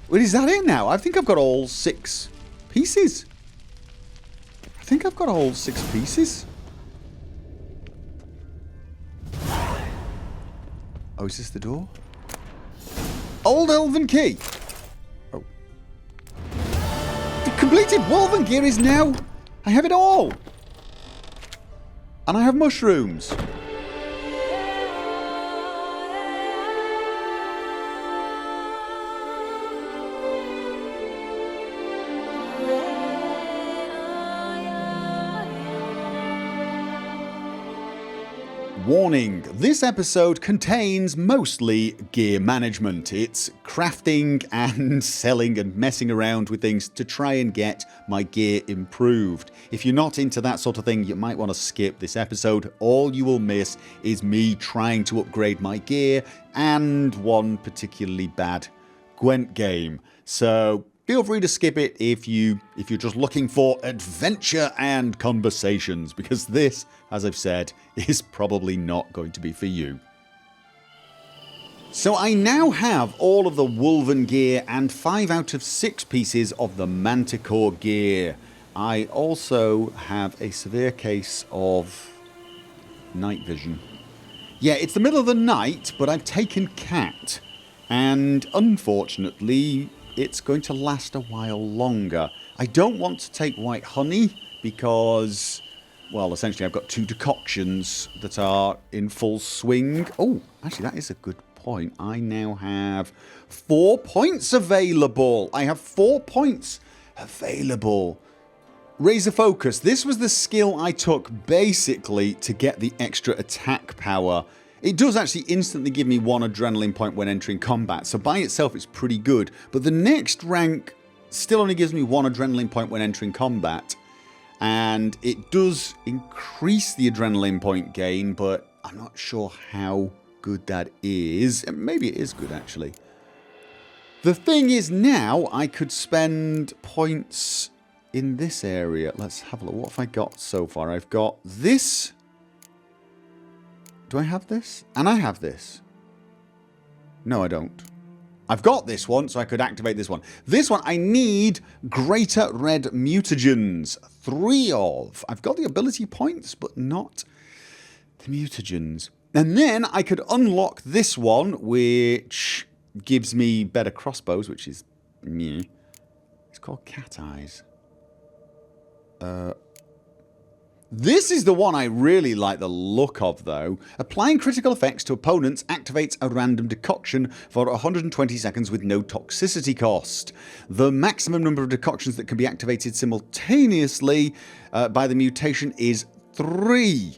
Well, is that it now? I think I've got all 6 pieces. I think I've got all 6 pieces. Oh, is this the door? Old elven key. Oh. The completed wolven gear is now... I have it all. And I have mushrooms. Warning, this episode contains mostly gear management. It's crafting and selling and messing around with things to try and get my gear improved. If you're not into that sort of thing, you might want to skip this episode. All you will miss is me trying to upgrade my gear and one particularly bad Gwent game. So feel free to skip it if you're just looking for adventure and conversations, because this, as I've said, is probably not going to be for you. So I now have all of the wolven gear and 5 out of 6 pieces of the manticore gear. I also have a severe case of night vision. Yeah, it's the middle of the night, but I've taken cat, and unfortunately it's going to last a while longer. I don't want to take white honey because, well, essentially I've got 2 decoctions that are in full swing. Oh, actually that is a good point. I now have 4 points available. I have 4 points available. Razor Focus. This was the skill I took basically to get the extra attack power. It does actually instantly give me 1 adrenaline point when entering combat, so by itself it's pretty good. But the next rank still only gives me 1 adrenaline point when entering combat. And it does increase the adrenaline point gain, but I'm not sure how good that is. Maybe it is good, actually. The thing is, now I could spend points in this area. Let's have a look. What have I got so far? I've got this. Do I have this? And I have this. No, I don't. I've got this one, so I could activate this one. This one, I need greater red mutagens. 3 of. I've got the ability points, but not the mutagens. And then I could unlock this one, which gives me better crossbows, which is meh. It's called Cat Eyes. This is the one I really like the look of, though. Applying critical effects to opponents activates a random decoction for 120 seconds with no toxicity cost. The maximum number of decoctions that can be activated simultaneously by the mutation is 3.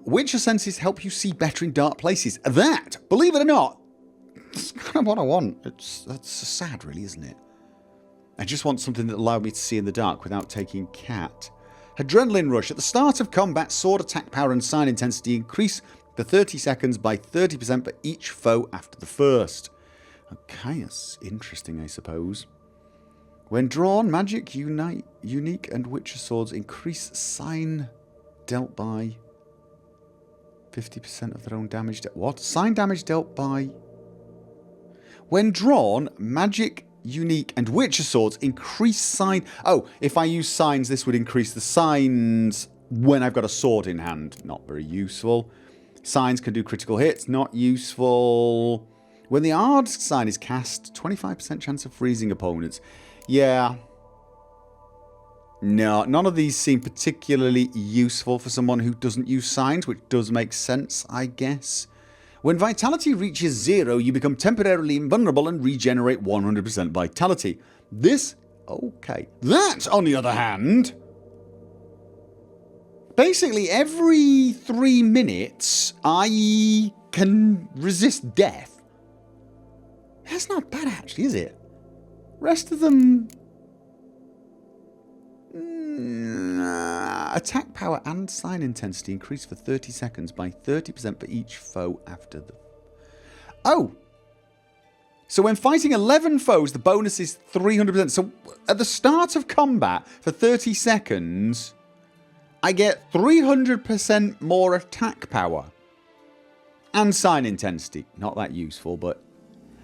Witcher senses help you see better in dark places. That, believe it or not, that's kind of what I want. That's sad, really, isn't it? I just want something that allowed me to see in the dark without taking cat. Adrenaline Rush. At the start of combat, sword attack power and sign intensity increase for 30 seconds by 30% for each foe after the first. Okay, that's interesting, I suppose. When drawn, magic, unique, and witcher swords increase sign dealt by 50% of their own damage. What? Sign damage dealt by... When drawn, magic, unique, and witcher swords increase sign... Oh, if I use signs, this would increase the signs when I've got a sword in hand. Not very useful. Signs can do critical hits. Not useful. When the Ard sign is cast, 25% chance of freezing opponents. Yeah. No, none of these seem particularly useful for someone who doesn't use signs, which does make sense, I guess. When vitality reaches 0, you become temporarily invulnerable and regenerate 100% vitality. This, okay. That, on the other hand, basically every 3 minutes, I can resist death. That's not bad, actually, is it? Rest of them... Attack power and sign intensity increase for 30 seconds by 30% for each foe after the... Oh! So when fighting 11 foes, the bonus is 300%. So at the start of combat, for 30 seconds, I get 300% more attack power. And sign intensity. Not that useful, but...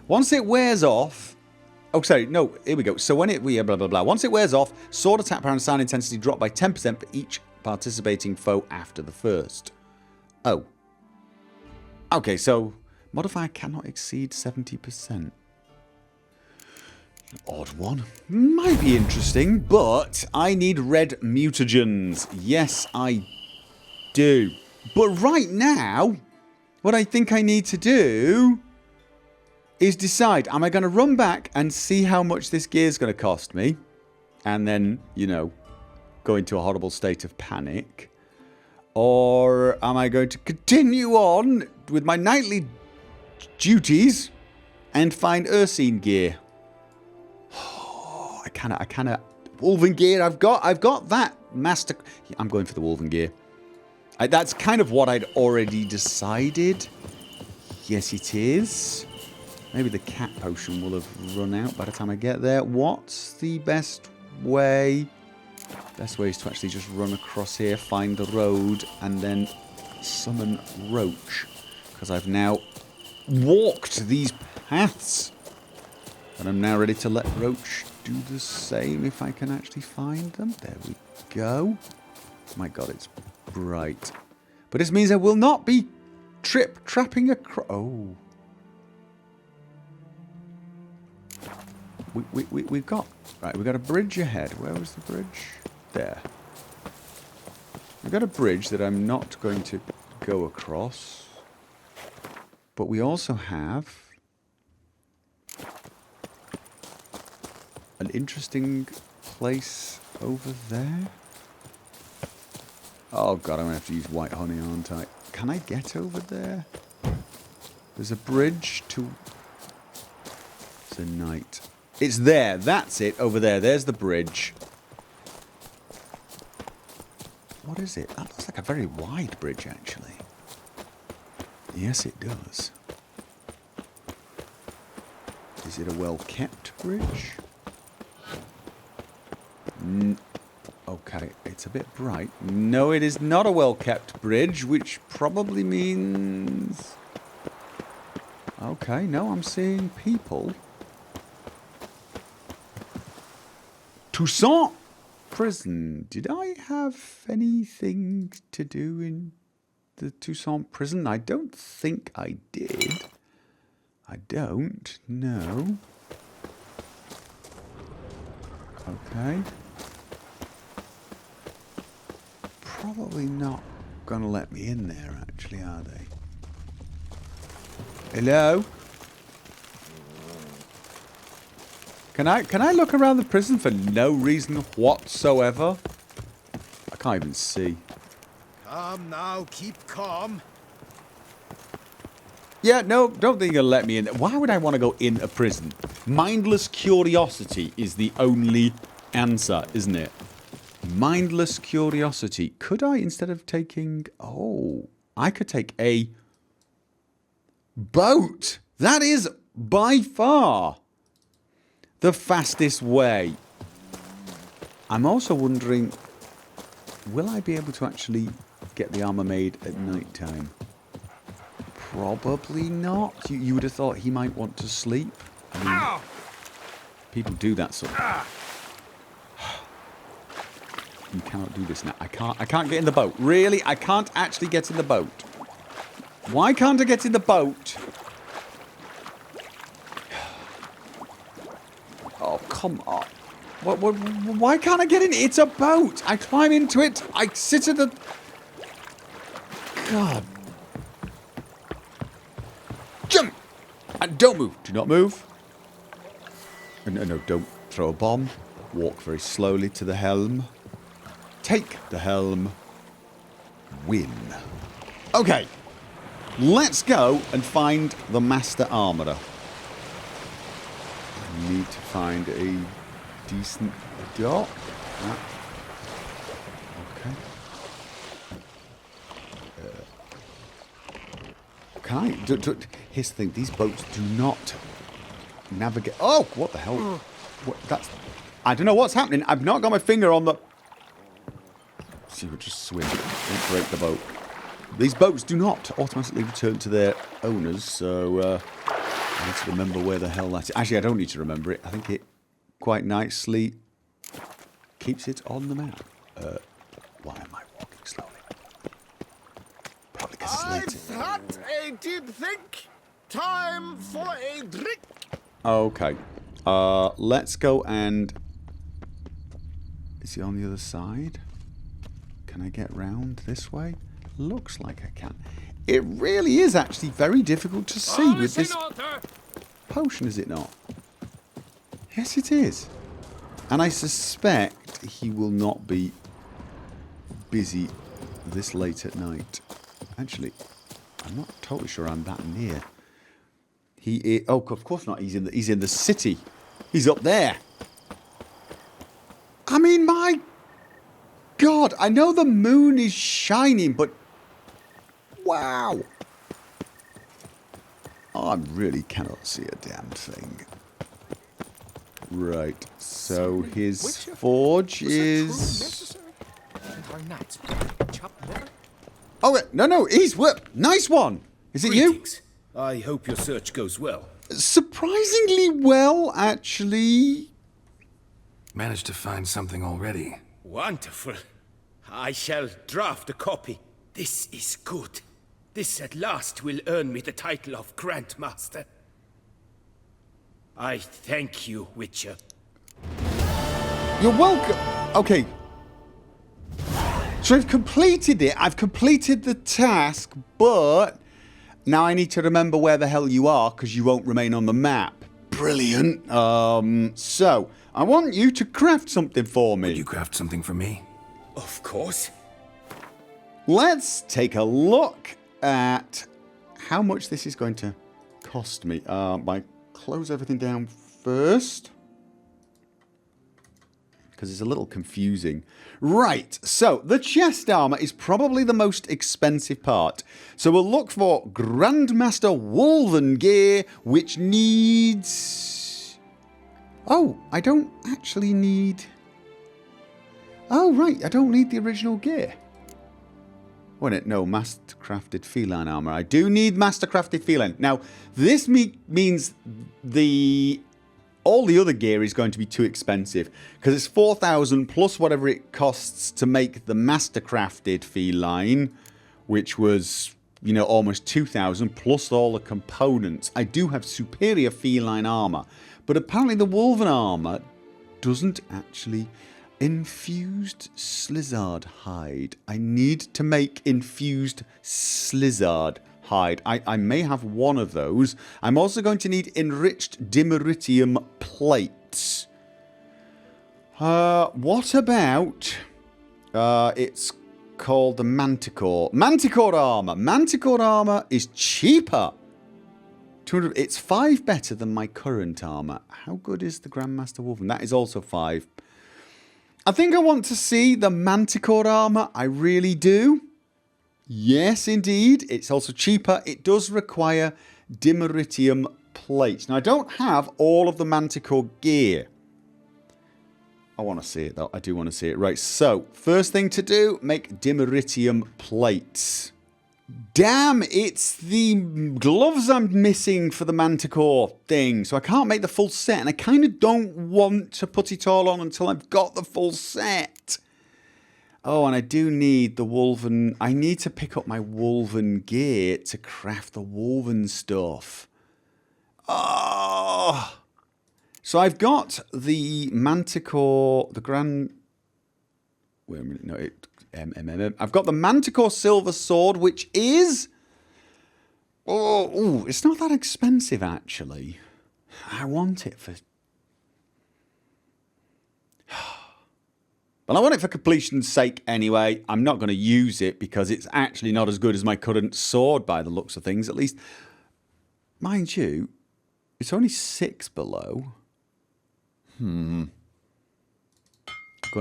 Once it wears off, Oh, sorry, no, here we go. So when it, blah, blah, blah. Once it wears off, sword attack power and sound intensity drop by 10% for each participating foe after the first. Oh. Okay, so modifier cannot exceed 70%. Odd one. Might be interesting, but I need red mutagens. Yes, I do. But right now, what I think I need to do is decide, am I going to run back and see how much this gear is going to cost me? And then, you know, go into a horrible state of panic. Or am I going to continue on with my nightly duties and find Ursine gear? Oh, I kind of, wolven gear, I've got that master. I'm going for the wolven gear. That's kind of what I'd already decided. Yes, it is. Maybe the cat potion will have run out by the time I get there. What's the best way? Best way is to actually just run across here, find the road, and then summon Roach. Because I've now walked these paths. And I'm now ready to let Roach do the same if I can actually find them. There we go. My god, it's bright. But this means I will not be trapping across. Oh. We've got a bridge ahead. Where was the bridge? There. We've got a bridge that I'm not going to go across. But we also have an interesting place over there. Oh god, I'm going to have to use white honey, aren't I? Can I get over there? There's a bridge to... It's a night. It's there. That's it. Over there. There's the bridge. What is it? That looks like a very wide bridge, actually. Yes, it does. Is it a well-kept bridge? Okay, it's a bit bright. No, it is not a well-kept bridge, which probably means... Okay, no, I'm seeing people. Toussaint prison. Did I have anything to do in the Toussaint prison? I don't think I did. I don't. No. Okay. Probably not gonna let me in there, actually, are they? Hello? Can I look around the prison for no reason whatsoever? I can't even see. Calm now, keep calm. Yeah, no, don't think you'll let me in. Why would I want to go in a prison? Mindless curiosity is the only answer, isn't it? Mindless curiosity. Could I, instead of taking... Oh, I could take a boat. That is by far the fastest way. I'm also wondering, will I be able to actually get the armor made at night time? Probably not. You would have thought he might want to sleep. I mean, people do that sort of... You cannot do this now. I can't get in the boat. Really? I can't actually get in the boat. Why can't I get in the boat? Oh, come on. Why can't I get in? It's a boat. I climb into it. I sit at the... God. Jump! And don't move. Do not move. No, don't throw a bomb. Walk very slowly to the helm. Take the helm. Win. Okay. Let's go and find the Master Armourer. I need to find a decent dock. Okay. Can I... Here's the thing. These boats do not navigate... Oh, what the hell? What, that's... I don't know what's happening. I've not got my finger on the... See, we'll just swim. Don't break the boat. These boats do not automatically return to their owners, so I need to remember where the hell that is. Actually, I don't need to remember it. I think it quite nicely keeps it on the map. Why am I walking slowly? Probably because it's late. I've had a deep think. Time for a drink. Okay. Let's go and... Is he on the other side? Can I get round this way? Looks like I can. It really is actually very difficult to see with this potion, is it not? Yes, it is. And I suspect he will not be busy this late at night. Actually, I'm not totally sure I'm that near. He is, oh, of course not. He's in the city. He's up there. I mean, my God, I know the moon is shining, but wow. I really cannot see a damn thing. Right, so his forge is... Oh, no, he's... Nice one. Is it you? I hope your search goes well. Surprisingly well, actually. Managed to find something already. Wonderful. I shall draft a copy. This is good. This at last will earn me the title of Grandmaster. I thank you, Witcher. You're welcome. Okay. So I've completed it. I've completed the task, but now I need to remember where the hell you are because you won't remain on the map. Brilliant. So I want you to craft something for me. Would you craft something for me? Of course. Let's take a look at how much this is going to cost me. I close everything down first because it's a little confusing. Right, so the chest armor is probably the most expensive part. So we'll look for Grandmaster wolven gear, which needs... Oh, I don't actually need... Oh, right, I don't need the original gear. Wait, no, mastercrafted feline armor. I do need mastercrafted feline. Now, this means all the other gear is going to be too expensive because it's 4,000 plus whatever it costs to make the mastercrafted feline, which was, you know, almost 2,000 plus all the components. I do have superior feline armor, but apparently the wolven armor doesn't actually... Infused slizzard hide. I need to make infused slizzard hide. I may have one of those. I'm also going to need enriched dimeritium plates. What about... it's called the Manticore. Manticore armor. Manticore armor is cheaper. 200. It's 5 better than my current armor. How good is the Grandmaster Wolven? That is also 5. I think I want to see the Manticore armor. I really do. Yes, indeed. It's also cheaper. It does require dimeritium plates. Now, I don't have all of the Manticore gear. I want to see it, though. I do want to see it. Right, so first thing to do, make dimeritium plates. Damn, it's the gloves I'm missing for the Manticore thing. So I can't make the full set. And I kind of don't want to put it all on until I've got the full set. Oh, and I do need the wolven... I need to pick up my wolven gear to craft the wolven stuff. Oh! So I've got the Manticore... The Grand... Wait a minute. No, I've got the Manticore Silver Sword, which is... Oh, it's not that expensive, actually. I want it for... Well, I want it for completion's sake anyway. I'm not going to use it because it's actually not as good as my current sword by the looks of things. At least, mind you, it's only 6 below. Going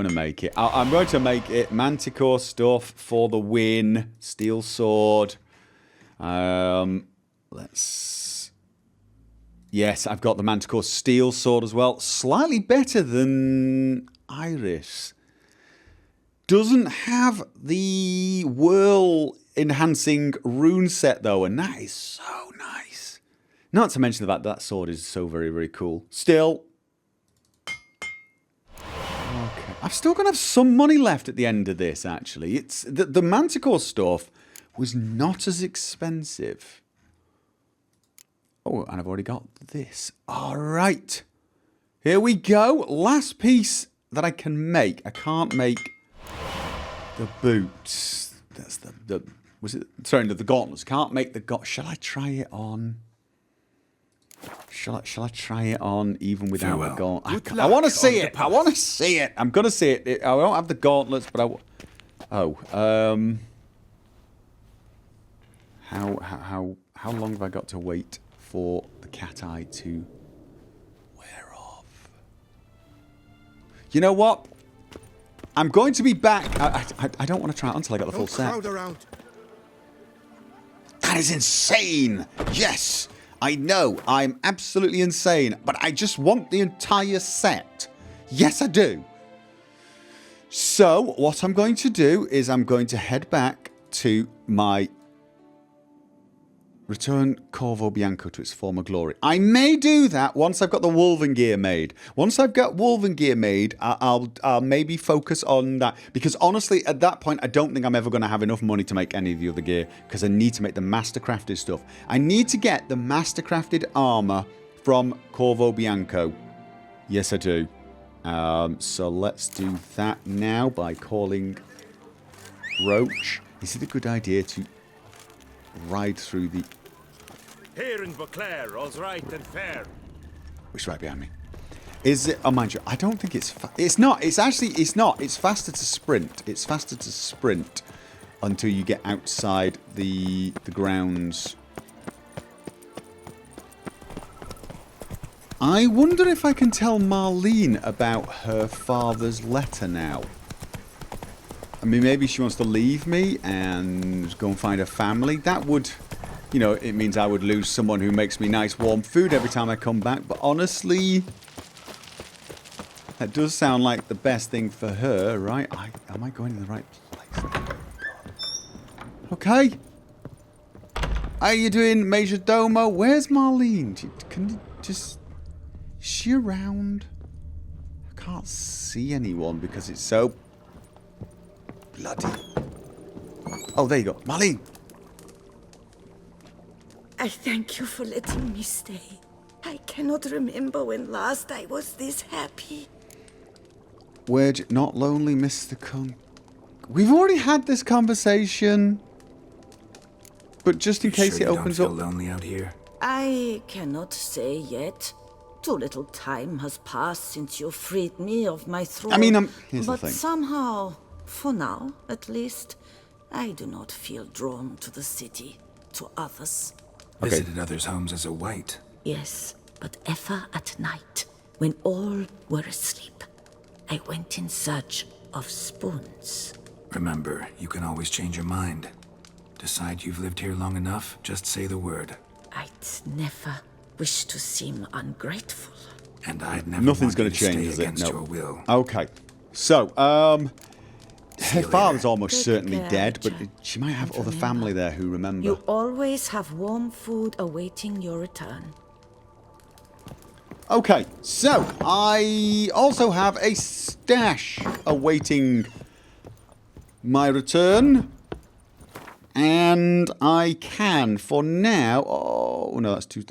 to make it. I'm going to make it Manticore stuff for the win. Steel sword. Let's... Yes, I've got the Manticore steel sword as well. Slightly better than Iris. Doesn't have the whirl enhancing rune set though, and that is so nice. Not to mention the fact that sword is so very, very cool. Still. Okay. I'm still going to have some money left at the end of this, actually. It's the Manticore stuff was not as expensive. Oh, and I've already got this. All right. Here we go. Last piece that I can make. I can't make the boots. That's the was it? Sorry, no, the gauntlets. Can't make the Shall I try it on? Shall I try it on even without the gauntlet? I want to see it. I want to see it. I'm gonna see it. I don't have the gauntlets, but how long have I got to wait for the cat eye to wear off? You know what? I'm going to be back. I don't want to try it until I got the full set. That is insane. Yes. I know, I'm absolutely insane, but I just want the entire set. Yes, I do. So, what I'm going to do is I'm going to head back to my return Corvo Bianco to its former glory. I may do that once I've got the wolven gear made. Once I've got wolven gear made, I'll maybe focus on that. Because honestly, at that point, I don't think I'm ever going to have enough money to make any of the other gear. Because I need to make the mastercrafted stuff. I need to get the mastercrafted armor from Corvo Bianco. Yes, I do. So let's do that now by calling Roach. Is it a good idea to ride through the... Here in Beauclair, all's right and fair. Which is right behind me. Is it... Oh, mind you, I don't think it's... It's not. It's actually... It's not. It's faster to sprint. It's faster to sprint until you get outside the grounds. I wonder if I can tell Marlene about her father's letter now. I mean, maybe she wants to leave me and go and find her family. That would, you know, it means I would lose someone who makes me nice warm food every time I come back. But honestly, that does sound like the best thing for her, right? Am I going in the right place? Okay. How you doing, Major Domo? Where's Marlene? Can you just... Is she around? I can't see anyone because it's so... bloody. Oh, there you go. Marlene! I thank you for letting me stay. I cannot remember when last I was this happy. We're not lonely, Mr. Kung. We've already had this conversation. But just in case it opens up... Don't feel lonely out here? I cannot say yet. Too little time has passed since you freed me of my thrall. I mean, here's the but thing. Somehow, for now at least, I do not feel drawn to the city, to others. Okay. Visited others' homes as a white. Yes, but ever at night, when all were asleep, I went in search of spoons. Remember, you can always change your mind. Decide you've lived here long enough, just say the word. I'd never wish to seem ungrateful. And I'd never Nothing's going going to to change, stay is it? against No. your will. Okay. So, her father's almost Take certainly care, dead, but Jack. she might have And other remember, family there who remember. You always have warm food awaiting your return. Okay, so I also have a stash awaiting my return. And I can, for now... Oh, no, that's too...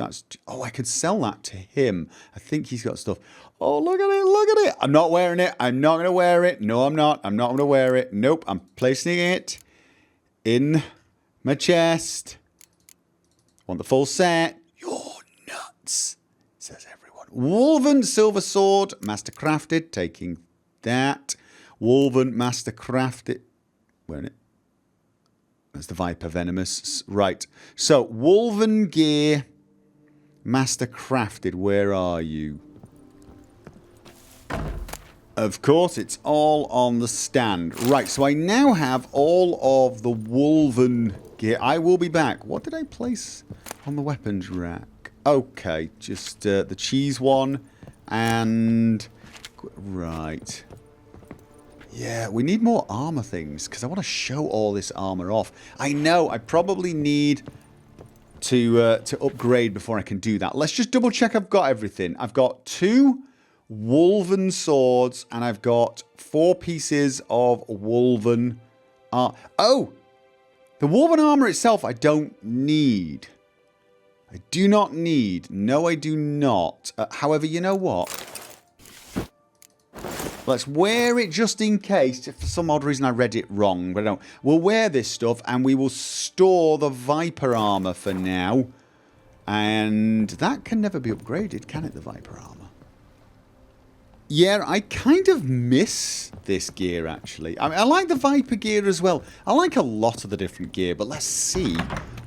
Oh, I could sell that to him. I think he's got stuff. Oh, look at it, look at it. I'm not wearing it. I'm not going to wear it. No, I'm not. I'm not going to wear it. Nope, I'm placing it in my chest. Want the full set? You're nuts, says everyone. Wolven Silver Sword, Master Crafted, taking that. Wolven Master Crafted. Wearing it. That's the Viper Venomous. Right. So, Wolven Gear, Master Crafted. Where are you? Of course, it's all on the stand. Right, so I now have all of the Wolven gear. I will be back. What did I place on the weapons rack? Okay, just the cheese one. And... Right. Yeah, we need more armor things, because I want to show all this armor off. I know, I probably need to upgrade before I can do that. Let's just double check I've got everything. I've got 2 wolven swords and I've got 4 pieces of wolven oh! The wolven armor itself I don't need. I do not need. No, I do not. However, you know what? Let's wear it just in case. If for some odd reason I read it wrong, but I don't. We'll wear this stuff and we will store the Viper armor for now. And that can never be upgraded, can it, the Viper armor? Yeah, I kind of miss this gear, actually. I mean, I like the Viper gear as well. I like a lot of the different gear, but let's see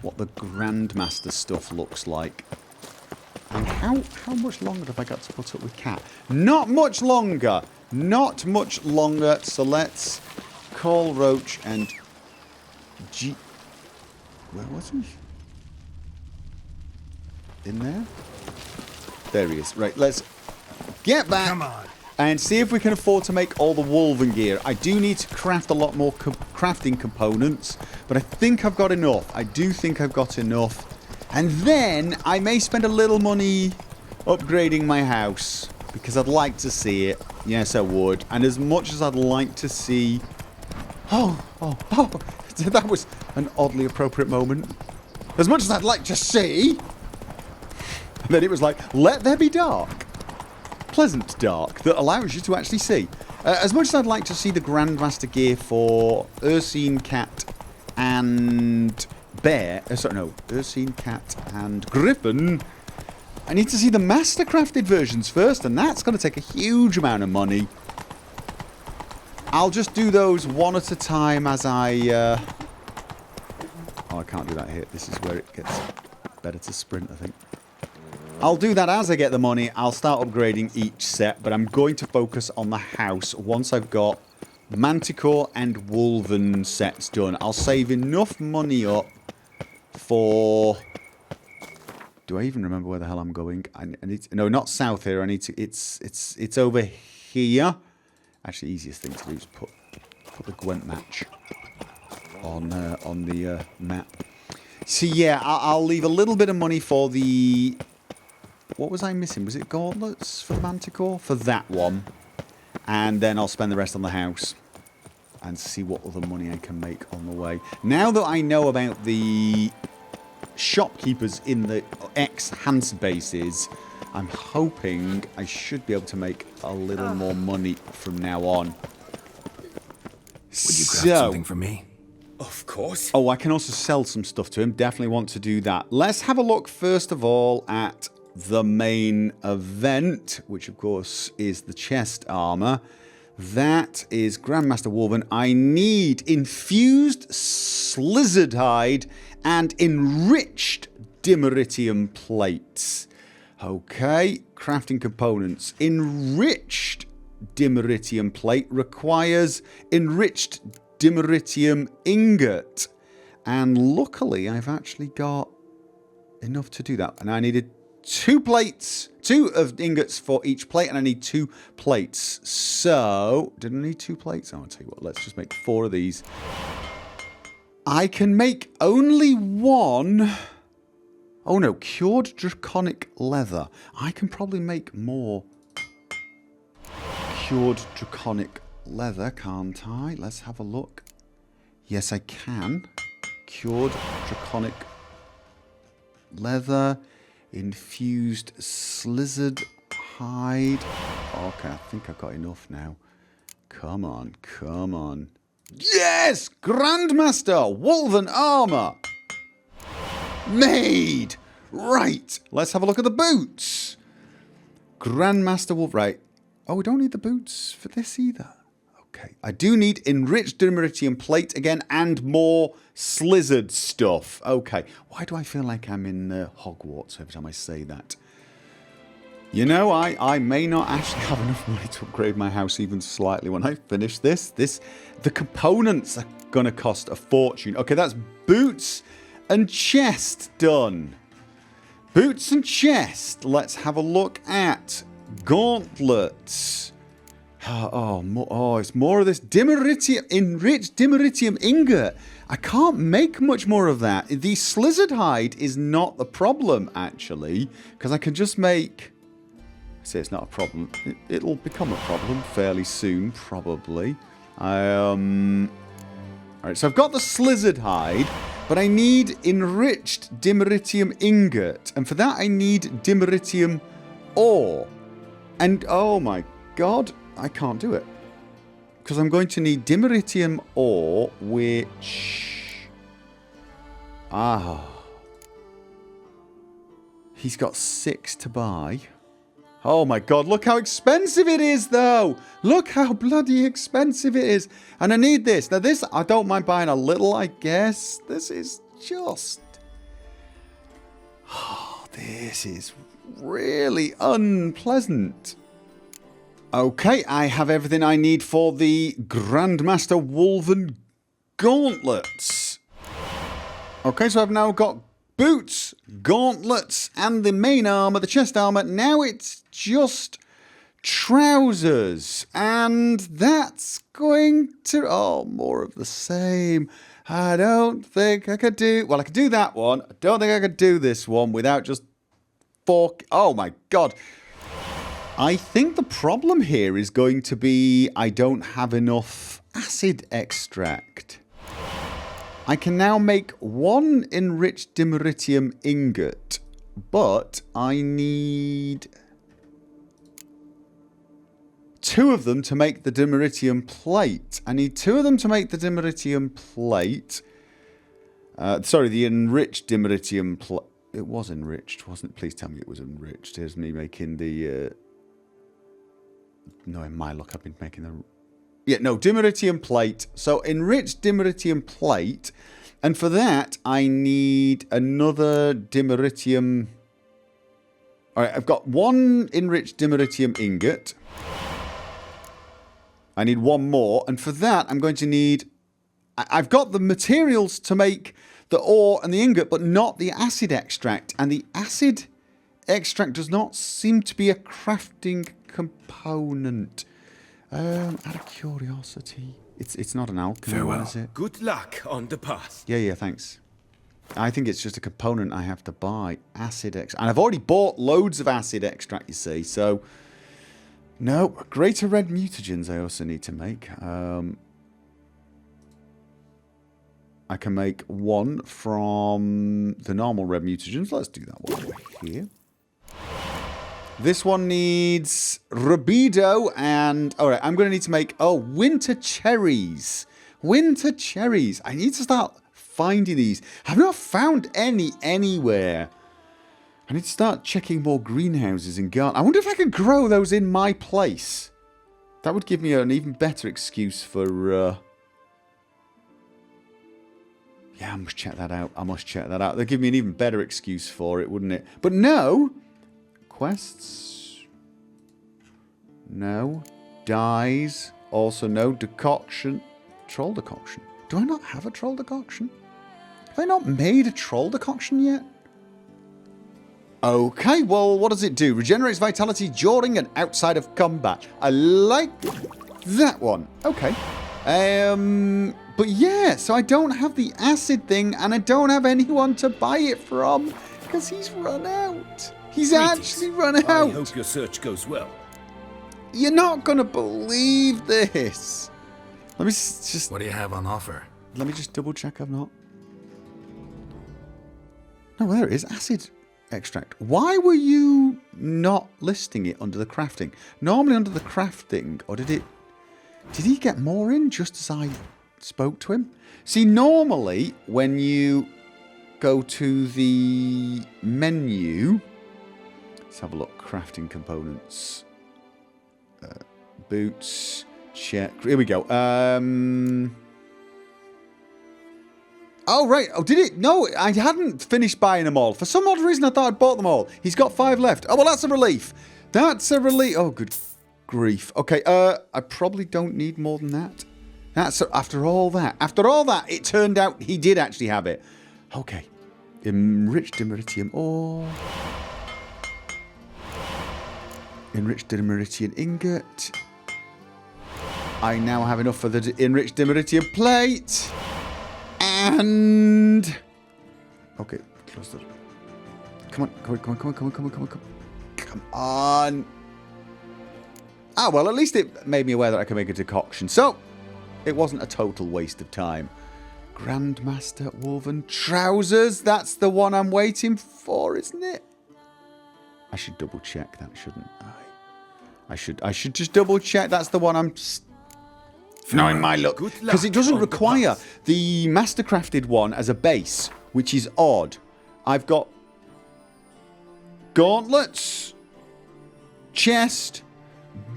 what the Grandmaster stuff looks like. And how much longer have I got to put up with Cat? Not much longer. Not much longer. So let's call Roach and G... Where was he? In there? There he is. Right, let's get back. Come on. And see if we can afford to make all the wolven gear. I do need to craft a lot more crafting components, but I think I've got enough. I do think I've got enough. And then I may spend a little money upgrading my house, because I'd like to see it. Yes, I would. And as much as I'd like to see... Oh, that was an oddly appropriate moment. As much as I'd like to see... And then it was like, let there be dark. Pleasant dark that allows you to actually see. As much as I'd like to see the Grandmaster gear for Ursine Cat and Bear... sorry, no. Ursine Cat and Griffin... I need to see the master-crafted versions first, and that's going to take a huge amount of money. I'll just do those one at a time as I... Oh, I can't do that here. This is where it gets better to sprint, I think. I'll do that as I get the money. I'll start upgrading each set, but I'm going to focus on the house once I've got Manticore and Wolven sets done. I'll save enough money up for... Do I even remember where the hell I'm going? I need to, no, not south here. I need to... It's over here. Actually, easiest thing to do is put the Gwent match on the map. So yeah, I'll leave a little bit of money for the... What was I missing? Was it gauntlets for Manticore? For that one. And then I'll spend the rest on the house. And see what other money I can make on the way. Now that I know about the shopkeepers in the ex-Hans bases, I'm hoping I should be able to make a little more money from now on. Would you craft something for me? Of course. Oh, I can also sell some stuff to him. Definitely want to do that. Let's have a look first of all at the main event, which of course is the chest armor. That is Grandmaster Wolven. I need infused slizzard hide and enriched dimeritium plates. Okay, crafting components. Enriched dimeritium plate requires enriched dimeritium ingot. And luckily, I've actually got enough to do that. And I needed 2 plates, 2 of ingots for each plate, and I need 2 plates. So, did I need 2 plates? Oh, I'll tell you what, let's just make 4 of these. I can make only 1. Oh no, cured draconic leather. I can probably make more cured draconic leather, can't I? Let's have a look. Yes, I can. Cured draconic leather. Infused slizzard hide. Okay, I think I've got enough now. Come on, come on. Yes! Grandmaster! Wolven armor! Made! Right, let's have a look at the boots. Grandmaster Wolf. Right. Oh, we don't need the boots for this either. Okay. I do need enriched dimeritium plate again and more slizzard stuff. Okay. Why do I feel like I'm in Hogwarts every time I say that? You know, I may not actually have enough money to upgrade my house even slightly when I finish this. The components are going to cost a fortune. Okay, that's boots and chest done. Boots and chest. Let's have a look at gauntlets. It's more of this enriched dimeritium ingot. I can't make much more of that. The slizzard hide is not the problem, actually, because I can just make... I say it's not a problem. It'll become a problem fairly soon, probably. Alright, so I've got the slizzard hide, but I need enriched dimeritium ingot. And for that, I need dimeritium ore. And, oh my god... I can't do it. Because I'm going to need dimeritium ore, which... He's got 6 to buy. Oh my god, look how expensive it is, though! Look how bloody expensive it is! And I need this. Now this, I don't mind buying a little, I guess. This is just... Oh, this is really unpleasant. Okay, I have everything I need for the Grandmaster wolven gauntlets. Okay, so I've now got boots, gauntlets, and the main armor, the chest armor. Now it's just trousers. And that's going to... Oh, more of the same. I don't think I could do... Well, I could do that one. I don't think I could do this one without just... Oh, my God. I think the problem here is going to be I don't have enough acid extract. I can now make 1 enriched dimeritium ingot, but I need 2 of them to make the dimeritium plate. I need 2 of them to make the dimeritium plate. Sorry, the enriched dimeritium plate. It was enriched, wasn't it? Please tell me it was enriched. Here's me making the... No, in my luck, I've been making the... Yeah, no, dimeritium plate. So, enriched dimeritium plate. And for that, I need another dimeritium... Alright, I've got 1 enriched dimeritium ingot. I need 1 more. And for that, I'm going to need... I've got the materials to make the ore and the ingot, but not the acid extract. And the acid extract does not seem to be a crafting component. Out of curiosity, it's not an alchemy one, is it? Good luck on the path. Yeah, thanks. I think it's just a component I have to buy. Acid extract. And I've already bought loads of acid extract, you see, so... No, greater red mutagens I also need to make. I can make 1 from the normal red mutagens. Let's do that one over here. This one needs rubido and... Alright, I'm going to need to make... Oh, winter cherries. Winter cherries. I need to start finding these. I've not found any anywhere. I need to start checking more greenhouses and gardens. I wonder if I can grow those in my place. That would give me an even better excuse for... Yeah, I must check that out. That'd give me an even better excuse for it, wouldn't it? But no... Quests. No. Dyes. Also no. Decoction. Troll decoction. Do I not have a troll decoction? Have I not made a troll decoction yet? Okay, well, what does it do? Regenerates vitality during and outside of combat. I like that one. Okay. But yeah, so I don't have the acid thing and I don't have anyone to buy it from because he's run out. He's actually run out. I hope your search goes well. You're not going to believe this. Let me just... What do you have on offer? Let me just double check I've not... No, there it is. Acid extract. Why were you not listing it under the crafting? Normally under the crafting, or did it... Did he get more in just as I spoke to him? See, normally when you go to the menu... Let's have a look. Crafting components. Boots. Check. Here we go. Oh, right. Oh, did it? No, I hadn't finished buying them all. For some odd reason, I thought I'd bought them all. He's got 5 left. Oh, well, that's a relief. That's a relief. Oh, good grief. Okay, I probably don't need more than that. That's after all that. After all that, it turned out he did actually have it. Okay. Enriched dimeritium ore. Enriched dimeritium ingot. I now have enough for the enriched dimeritium plate. And... Okay, close the... Come on. Come on. Ah, well, at least it made me aware that I can make a decoction. So, it wasn't a total waste of time. Grandmaster woven trousers. That's the one I'm waiting for, isn't it? I should double check that, shouldn't I? I should just double check. That's the one I'm... knowing my luck. Because it doesn't require the mastercrafted one as a base, which is odd. I've got gauntlets, chest,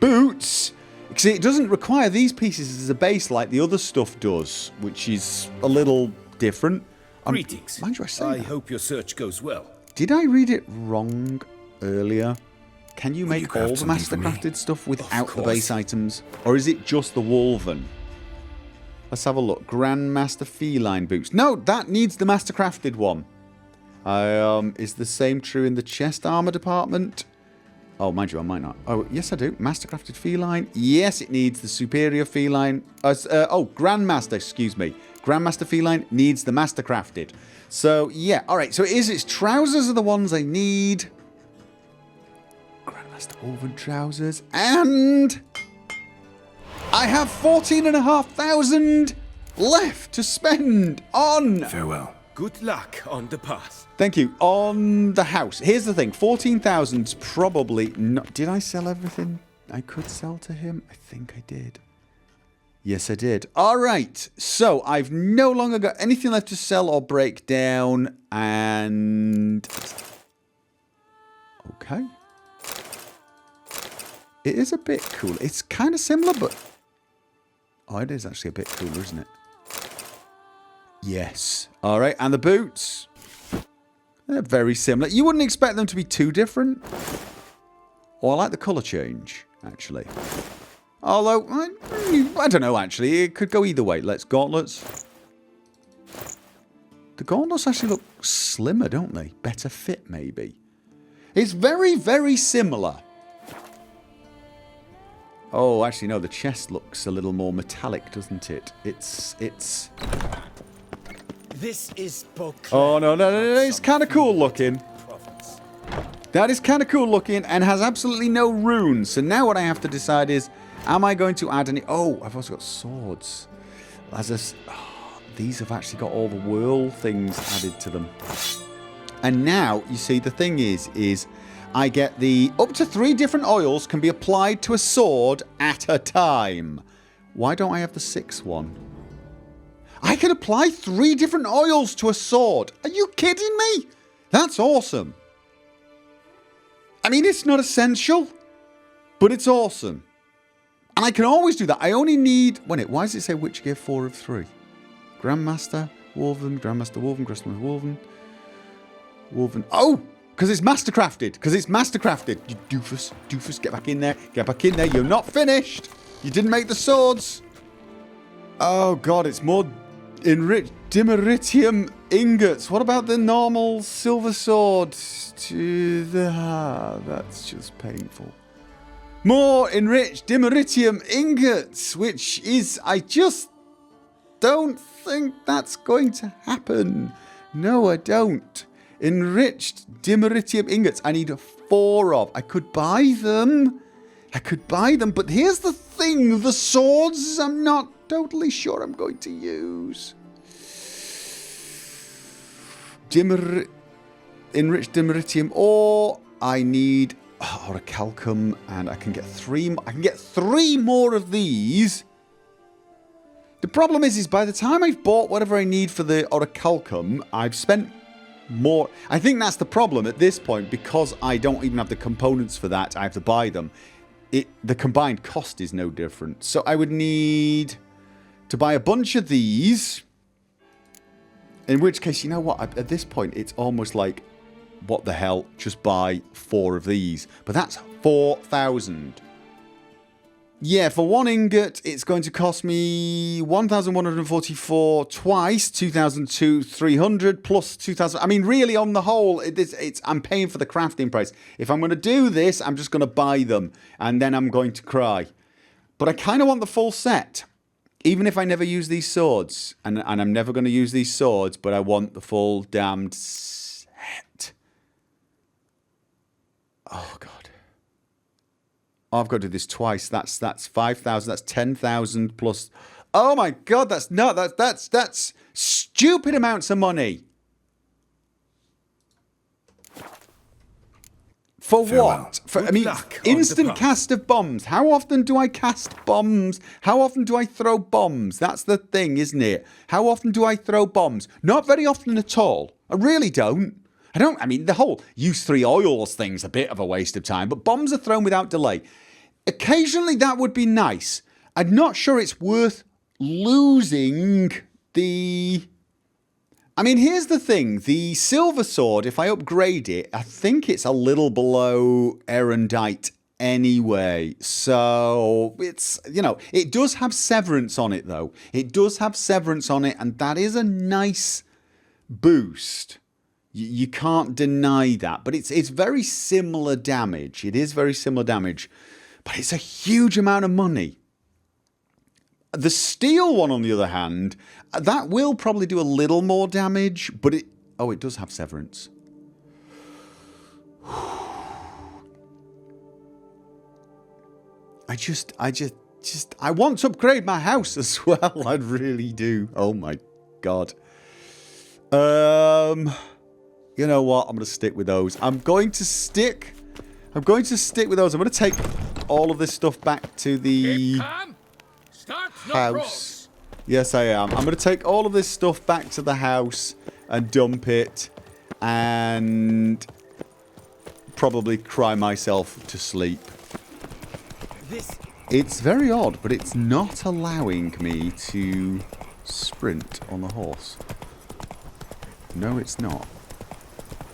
boots. See, it doesn't require these pieces as a base like the other stuff does, which is a little different. Greetings. Mind you, I say I that. hope your search goes well. Did I read it wrong earlier? Can you make all the mastercrafted stuff without the base items? Or is it just the wolven? Let's have a look. Grandmaster feline boots. No, that needs the mastercrafted one. Is the same true in the chest armor department? Oh, mind you, I might not. Oh, yes, I do. Mastercrafted feline. Yes, it needs the superior feline. Grandmaster, excuse me. Grandmaster feline needs the mastercrafted. So, yeah. All right, so its trousers are the ones I need. Grandmaster woven trousers. And I have 14,500 left to spend on... Farewell. Good luck on the path. Thank you. On the house. Here's the thing. 14,000's probably not... Did I sell everything I could sell to him? I think I did. Yes, I did. All right. So, I've no longer got anything left to sell or break down. And... Okay. It is a bit cool. It's kind of similar, but... Oh, it is actually a bit cooler, isn't it? Yes. All right. And the boots. They're very similar. You wouldn't expect them to be too different. Oh, I like the colour change, actually. Although, I don't know, actually. It could go either way. Let's gauntlets. The gauntlets actually look slimmer, don't they? Better fit, maybe. It's very, very similar. Oh, actually, no. The chest looks a little more metallic, doesn't it? It's... This is Oh, no. It's kind of cool looking. That is kind of cool looking and has absolutely no runes. So now what I have to decide is, am I going to add any... Oh, I've also got swords. These have actually got all the whirl things added to them. And now, you see, the thing is I get the... Up to 3 different oils can be applied to a sword at a time. Why don't I have the 6th one? I can apply 3 different oils to a sword. Are you kidding me? That's awesome. I mean, it's not essential, but it's awesome. And I can always do that. I only need... Why does it say Witch Gear 4 of 3? Grandmaster, Wolven, Grandmaster, Wolven, Grandmaster, Wolven. Wolven. Oh! Because it's mastercrafted. You doofus. Get back in there. You're not finished. You didn't make the swords. Oh, God. It's more enriched dimeritium ingots. What about the normal silver sword? That's just painful. More enriched dimeritium ingots, which is... I just don't think that's going to happen. No, I don't. Enriched dimeritium ingots. I need 4 of. I could buy them, but here's the thing. The swords I'm not totally sure I'm going to use. Enriched dimeritium, or I need orichalcum, and I can get 3. I can get 3 more of these. The problem is by the time I've bought whatever I need for the orichalcum, I've spent more. I think that's the problem at this point, because I don't even have the components for that. I have to buy them. The combined cost is no different. So I would need to buy a bunch of these. In which case, you know what? At this point, it's almost like, what the hell? Just buy 4 of these. But that's 4,000. Yeah, for 1 ingot, it's going to cost me 1,144 twice, 2,300 plus 2,000. I mean, really, on the whole, I'm paying for the crafting price. If I'm going to do this, I'm just going to buy them, and then I'm going to cry. But I kind of want the full set. Even if I never use these swords. And I'm never going to use these swords, but I want the full damned set. Oh, God. Oh, I've got to do this twice. That's 5,000. That's 10,000 plus... Oh, my God. That's stupid amounts of money. For what? I mean, instant cast of bombs. How often do I cast bombs? How often do I throw bombs? That's the thing, isn't it? How often do I throw bombs? Not very often at all. I really don't. I mean, the whole use 3 oils thing's a bit of a waste of time, but bombs are thrown without delay. Occasionally that would be nice. I'm not sure it's worth losing the... I mean, here's the thing. The silver sword, if I upgrade it, I think it's a little below erudite anyway. So, it's, you know, it does have severance on it, though. It does have severance on it, and that is a nice boost. You can't deny that. But it's very similar damage. It is very similar damage. But it's a huge amount of money. The steel one, on the other hand, that will probably do a little more damage, but it does have severance. I want to upgrade my house as well. I really do. Oh my God. You know what? I'm going to stick with those. I'm going to stick with those. I'm going to take all of this stuff back to the house. Yes, I am. I'm going to take all of this stuff back to the house and dump it and probably cry myself to sleep. It's very odd, but it's not allowing me to sprint on the horse. No, it's not.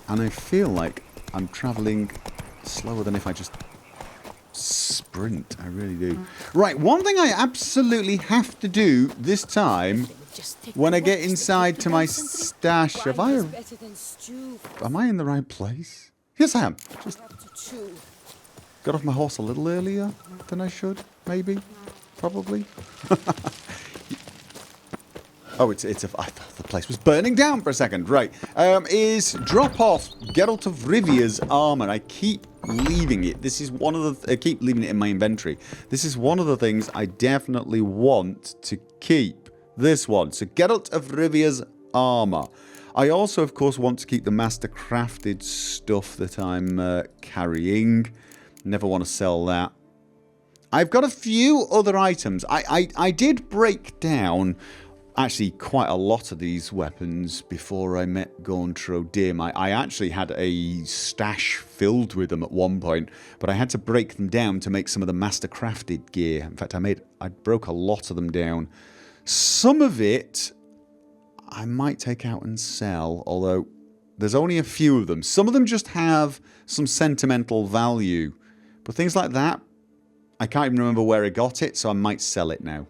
And I feel like I'm travelling slower than if I just sprint. I really do. Right, one thing I absolutely have to do this time when I get inside to my stash. Am I in the right place? Yes, I am. Just got off my horse a little earlier than I should, maybe, probably. Oh, I thought the place was burning down for a second. Right. Is drop off Geralt of Rivia's armor. I keep leaving it. This is one of the... I keep leaving it in my inventory. This is one of the things I definitely want to keep. This one. So Geralt of Rivia's armor. I also, of course, want to keep the master crafted stuff that I'm carrying. Never want to sell that. I've got a few other items. I did break down... actually quite a lot of these weapons before I met Gauntro Dim. I actually had a stash filled with them at one point, but I had to break them down to make some of the master crafted gear. In fact, I broke a lot of them down. Some of it I might take out and sell, although there's only a few of them. Some of them just have some sentimental value, but things like that, I can't even remember where I got it, so I might sell it now.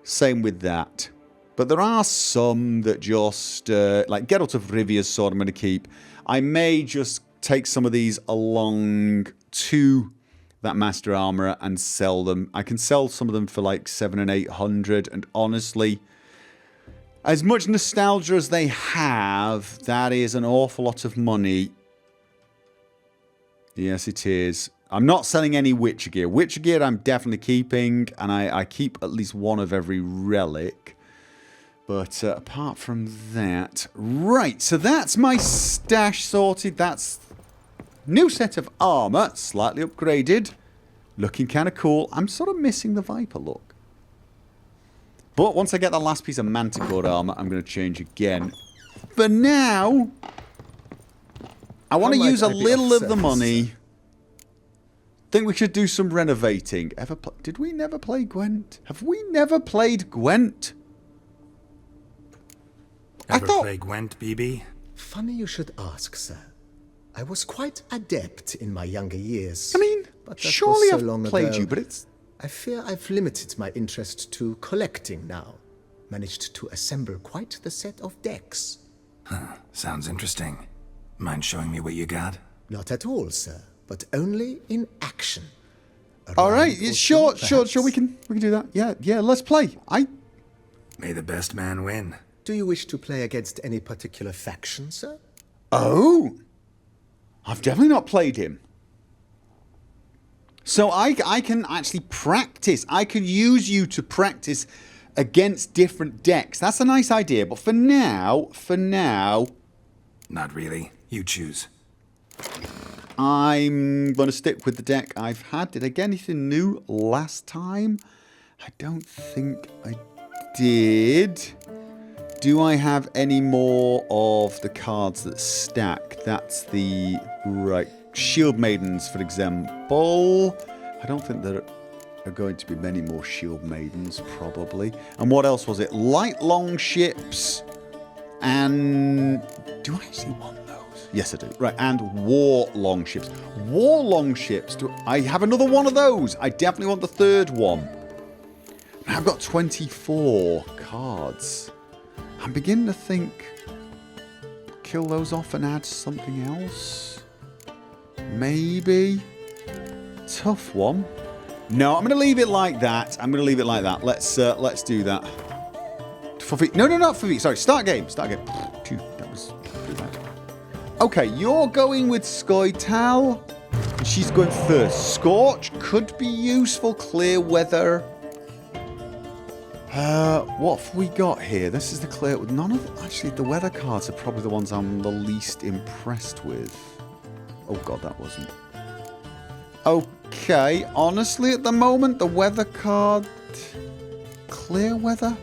Same with that. But there are some that just... like Geralt of Rivia's sword I'm going to keep. I may just take some of these along to that Master Armourer and sell them. I can sell some of them for like 700 and 800. And honestly, as much nostalgia as they have, that is an awful lot of money. Yes, it is. I'm not selling any Witcher gear. Witcher gear I'm definitely keeping, and I keep at least one of every relic. But apart from that... Right, so that's my stash sorted. That's new set of armour, slightly upgraded. Looking kind of cool. I'm sort of missing the Viper look. But once I get the last piece of Manticore armour, I'm going to change again. For now, I want to use a little of the money... think we should do some renovating. Did we never play Gwent? Have we never played Gwent? Ever play Gwent, BB? Funny you should ask, sir. I was quite adept in my younger years. I mean, but surely so I've played you, but it's... I fear I've limited my interest to collecting now. Managed to assemble quite the set of decks. Huh, sounds interesting. Mind showing me what you got? Not at all, sir. But only in action. All right, round or sure, two, sure, perhaps? we can do that. Yeah, let's play. May the best man win. Do you wish to play against any particular faction, sir? Oh, I've definitely not played him. So I can actually practice. I could use you to practice against different decks. That's a nice idea. But for now, Not really. You choose. I'm going to stick with the deck I've had. Did I get anything new last time? I don't think I did. Do I have any more of the cards that stack? That's the... Right. Shield Maidens, for example. I don't think there are going to be many more Shield Maidens, probably. And what else was it? Light Longships. And... Do I actually want those? Yes, I do. Right, and War Longships. War Longships. Do I have another one of those? I definitely want the third one. I've got 24 cards. I'm beginning to think... Kill those off and add something else? Maybe? Tough one. No, I'm going to leave it like that. Let's do that. No, not for me. Sorry, start game. Phew, that was pretty bad. Okay, you're going with Skytal. She's going first. Scorch could be useful. Clear weather. What have we got here? This is the clear... None of... Actually, the weather cards are probably the ones I'm the least impressed with. Oh, God, that wasn't... Okay, honestly, at the moment, the weather card... Clear weather?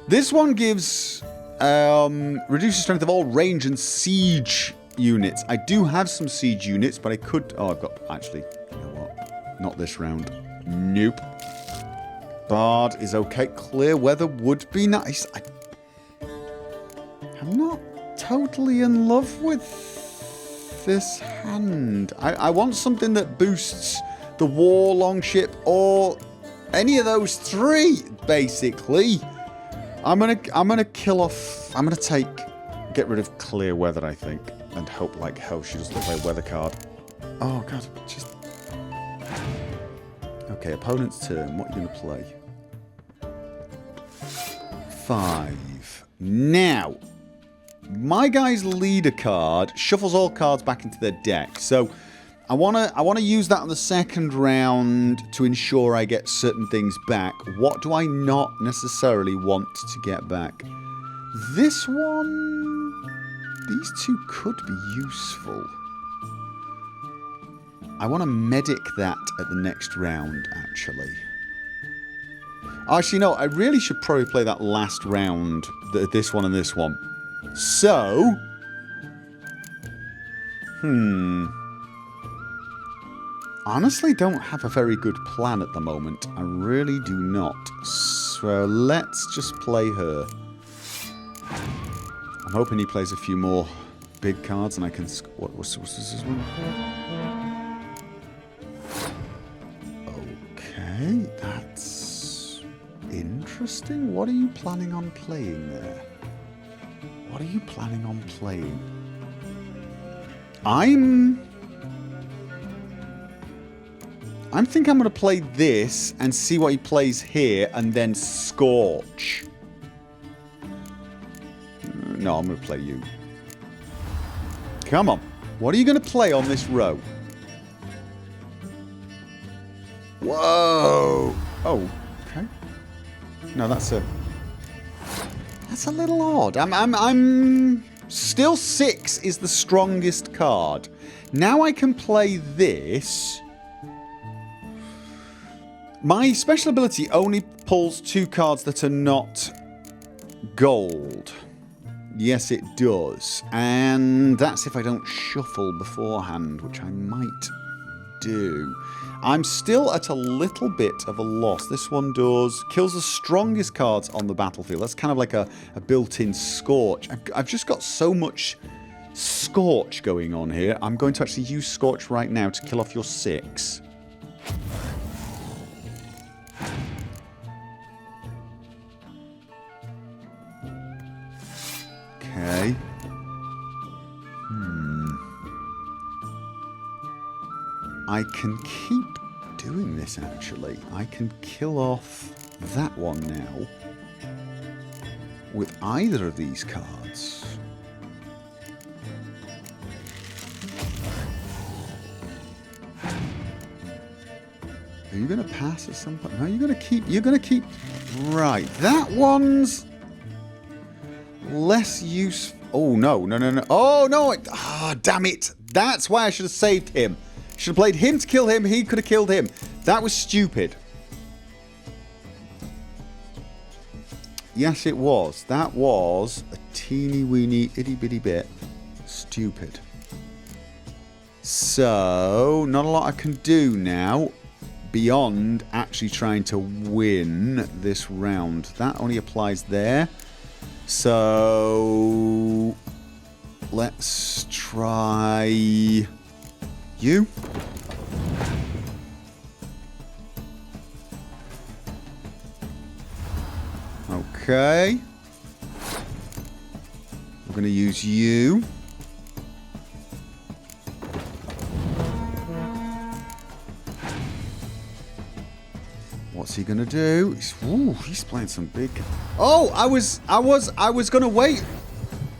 This one gives... reduces strength of all range and siege units. I do have some siege units, but I could... Oh, I've got... Actually, you know what? Not this round. Nope. Bard is okay. Clear weather would be nice. I'm not totally in love with this hand. I want something that boosts the War Longship or any of those three, basically. I'm gonna kill off. I'm gonna get rid of Clear Weather, I think, and hope like hell she doesn't play weather card. Oh God, just. Okay, opponent's turn. What are you going to play? 5. Now, my guy's leader card shuffles all cards back into their deck. So, I wanna use that on the second round to ensure I get certain things back. What do I not necessarily want to get back? This one... These two could be useful. I want to medic that at the next round, actually. Actually, no, I really should probably play that last round. This one and this one. So... Honestly, don't have a very good plan at the moment. I really do not. So let's just play her. I'm hoping he plays a few more big cards and I can... What's this one? Okay, that's interesting. What are you planning on playing there? What are you planning on playing? I think I'm going to play this and see what he plays here and then Scorch. No, I'm going to play you. Come on. What are you going to play on this row? Whoa! Oh, okay. No, that's a little odd. I'm still 6 is the strongest card. Now I can play this. My special ability only pulls 2 cards that are not gold. Yes, it does. And that's if I don't shuffle beforehand, which I might do. I'm still at a little bit of a loss. This one does... Kills the strongest cards on the battlefield. That's kind of like a built-in Scorch. I've just got so much Scorch going on here. I'm going to actually use Scorch right now to kill off your 6. Okay. I can keep doing this, actually. I can kill off that one now with either of these cards. Are you going to pass at some point? No, you're going to keep... You're going to keep... Right. That one's less useful. Oh, no. No, no, no. Oh, no. Damn it. That's why I should have saved him. Should have played him to kill him. He could have killed him. That was stupid. Yes, it was. That was a teeny weeny itty bitty bit stupid. So, not a lot I can do now beyond actually trying to win this round. That only applies there. So, let's try you. Okay. We're going to use you. What's he going to do? He's playing some big... Oh, I was going to wait.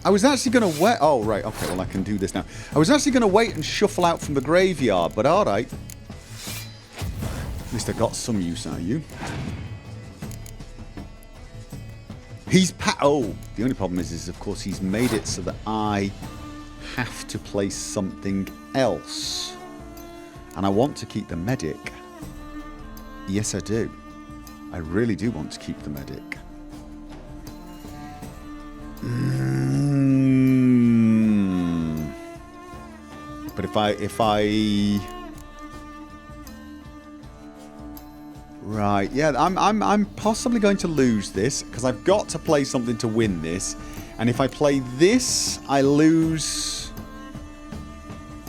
I was actually going to wait. Oh, right. Okay, well, I can do this now. I was actually going to wait and shuffle out from the graveyard, but all right. At least I got some use out of you. Oh, the only problem is of course he's made it so that I have to play something else. And I want to keep the medic. Yes, I do. I really do want to keep the medic. But if I right, yeah, I'm possibly going to lose this because I've got to play something to win this, and if I play this, I lose.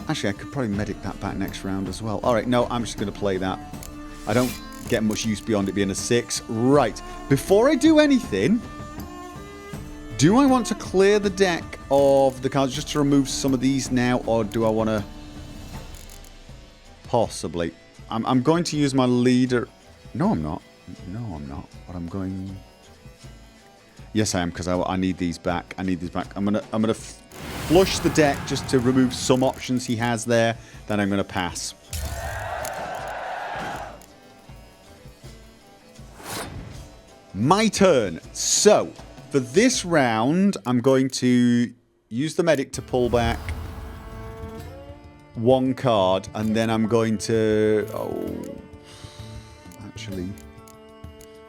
Actually, I could probably medic that back next round as well. All right, no, I'm just going to play that. I don't get much use beyond it being a 6. Right, before I do anything, do I want to clear the deck of the cards just to remove some of these now, or do I want to possibly? I'm going to use my leader. No, I'm not. No, I'm not. But I'm going... Yes, I am, because I need these back. I need these back. I'm gonna flush the deck just to remove some options he has there. Then I'm going to pass. My turn. So, for this round, I'm going to use the medic to pull back one card, and then I'm going to... Oh... Actually,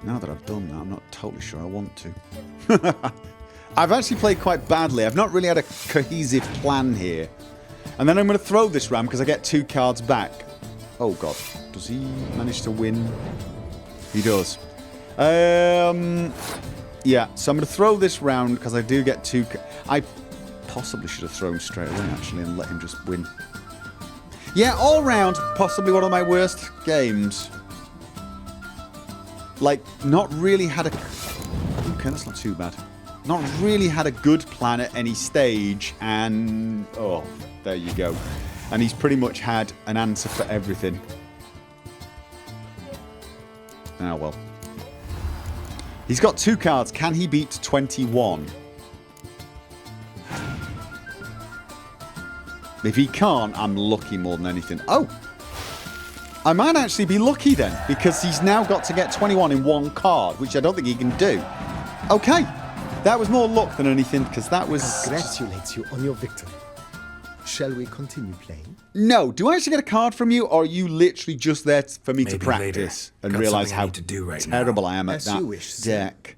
now that I've done that, I'm not totally sure I want to. I've actually played quite badly. I've not really had a cohesive plan here. And then I'm going to throw this round because I get 2 cards back. Oh, God. Does he manage to win? He does. Yeah, so I'm going to throw this round because I do get 2... I possibly should have thrown straight away, actually, and let him just win. Yeah, all round, possibly one of my worst games. Like, not really had a... Okay, that's not too bad. Not really had a good plan at any stage, and... Oh, there you go. And he's pretty much had an answer for everything. Ah, well. He's got 2 cards. Can he beat 21? If he can't, I'm lucky more than anything. Oh! I might actually be lucky then, because he's now got to get 21 in 1 card, which I don't think he can do. Okay, that was more luck than anything, because that was... Congratulates you on your victory. Shall we continue playing? No, do I actually get a card from you, or are you literally just there for me to Maybe practice later. and Got realise something I how need to do right terrible now. I am at As that you wish, sir. deck?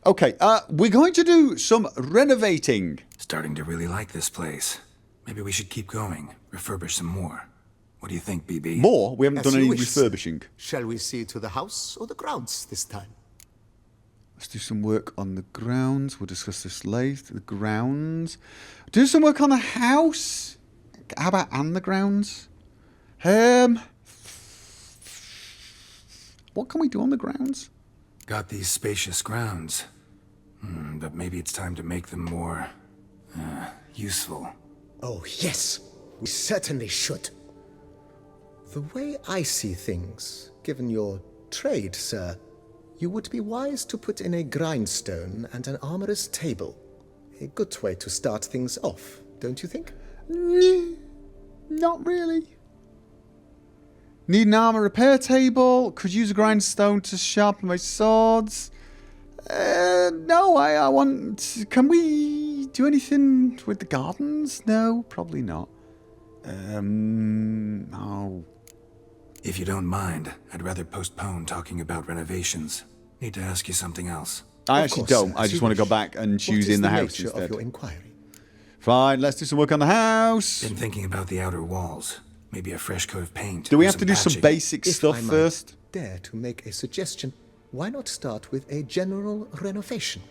Okay, we're going to do some renovating. Starting to really like this place. Maybe we should keep going. Refurbish some more. What do you think, BB? More? We haven't As done you any wish, sir. refurbishing. Shall we see to the house or the grounds this time? Let's do some work on the grounds. We'll discuss this later. The grounds. Do some work on the house. How about and the grounds? What can we do on the grounds? Got these spacious grounds. But maybe it's time to make them more... useful. Oh, yes. We certainly should. The way I see things, given your trade, sir, you would be wise to put in a grindstone and an armorer's table. A good way to start things off, don't you think? Not really. Need an armor repair table. Could use a grindstone to sharpen my swords. No, I want... Can we do anything with the gardens? No, probably not. Oh. If you don't mind, I'd rather postpone talking about renovations. Need to ask you something else. I actually don't. I just want to go back and choose in the house instead. What is the nature of your inquiry? Fine, let's do some work on the house. Been thinking about the outer walls. Maybe a fresh coat of paint. Do we have to do some patching. basic stuff If I might first? dare to make a suggestion, why not start with a general renovation?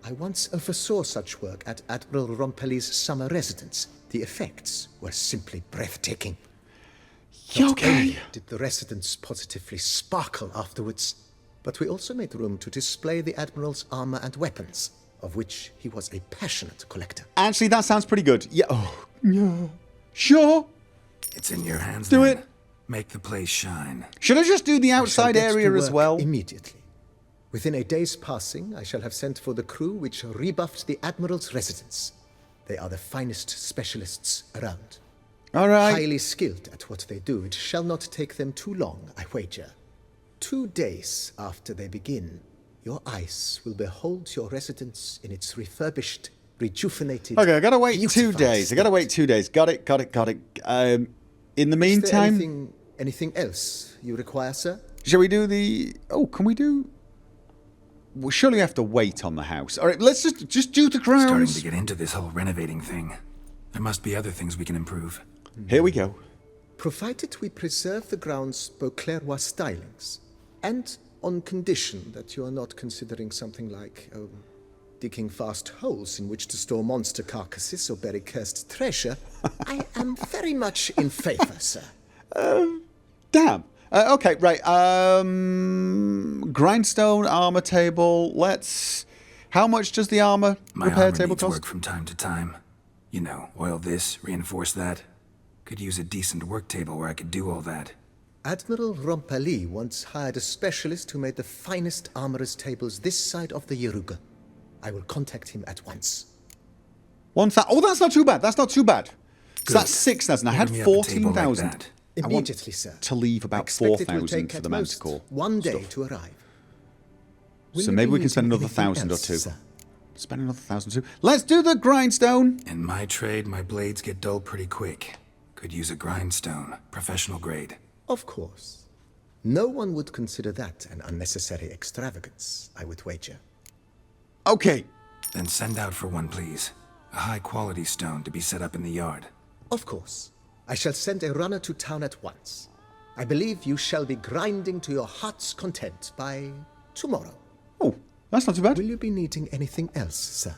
I once oversaw such work at Admiral Rompelli's summer residence. The effects were simply breathtaking. Not only did the residence positively sparkle afterwards, but we also made room to display the Admiral's armor and weapons, of which he was a passionate collector. Actually, that sounds pretty good. Yeah. Oh, yeah. Sure. It's in your hands. Do then. it. Make the place shine. Should I just do the I shall outside get area to as work well? Immediately. Within a day's passing, I shall have sent for the crew which rebuffed the Admiral's residence. They are the finest specialists around. All right. Highly skilled at what they do, it shall not take them too long, I wager. 2 days after they begin, your eyes will behold your residence in its refurbished, rejuvenated... Okay, I gotta wait 2 beautified days. I gotta wait 2 days. Got it. In the Is there meantime... anything else you require, sir? Shall we do the... Oh, can we do... Well, surely we have to wait on the house. All right, let's just do the Starting grounds. to get into this whole renovating thing. There must be other things we can improve. Here we go. Provided we preserve the ground's Beauclervois stylings, and on condition that you are not considering something like digging vast holes in which to store monster carcasses or bury cursed treasure, I am very much in favor, sir. Damn. Okay, right. Grindstone, armor table. Let's... How much does the armor My repair armor table needs cost? work from time to time. You know, oil this, reinforce that. Could use a decent work table where I could do all that. Admiral Rompelli once hired a specialist who made the finest armorer's tables this side of the Yaruga. I will contact him at once. Oh, that's not too bad. That's not too bad. So Good. that's 6,000. I had Order me up a table like 14,000. that. Immediately, sir. To leave I about expect it will 4,000 take for at the most Manticore. 1 day stuff. to arrive. Will So you maybe be we can spend needing another anything 1,000 or else, two. sir? Spend another 1,000 too. Let's do the grindstone. In my trade, my blades get dull pretty quick. Could use a grindstone, professional grade. Of course. No one would consider that an unnecessary extravagance, I would wager. Okay. Then send out for one, please. A high-quality stone to be set up in the yard. Of course. I shall send a runner to town at once. I believe you shall be grinding to your heart's content by tomorrow. Oh, that's not too bad. Will you be needing anything else, sir?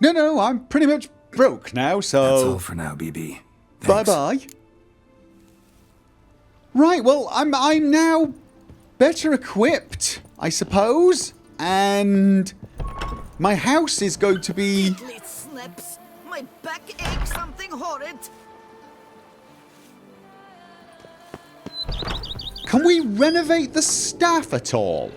No, I'm pretty much broke now, That's all so... for now, BB. Thanks. Bye-bye. Right, well, I'm now better equipped, I suppose. And my house is going to be... It snaps. My back aches something horrid. Can we renovate the staff at all?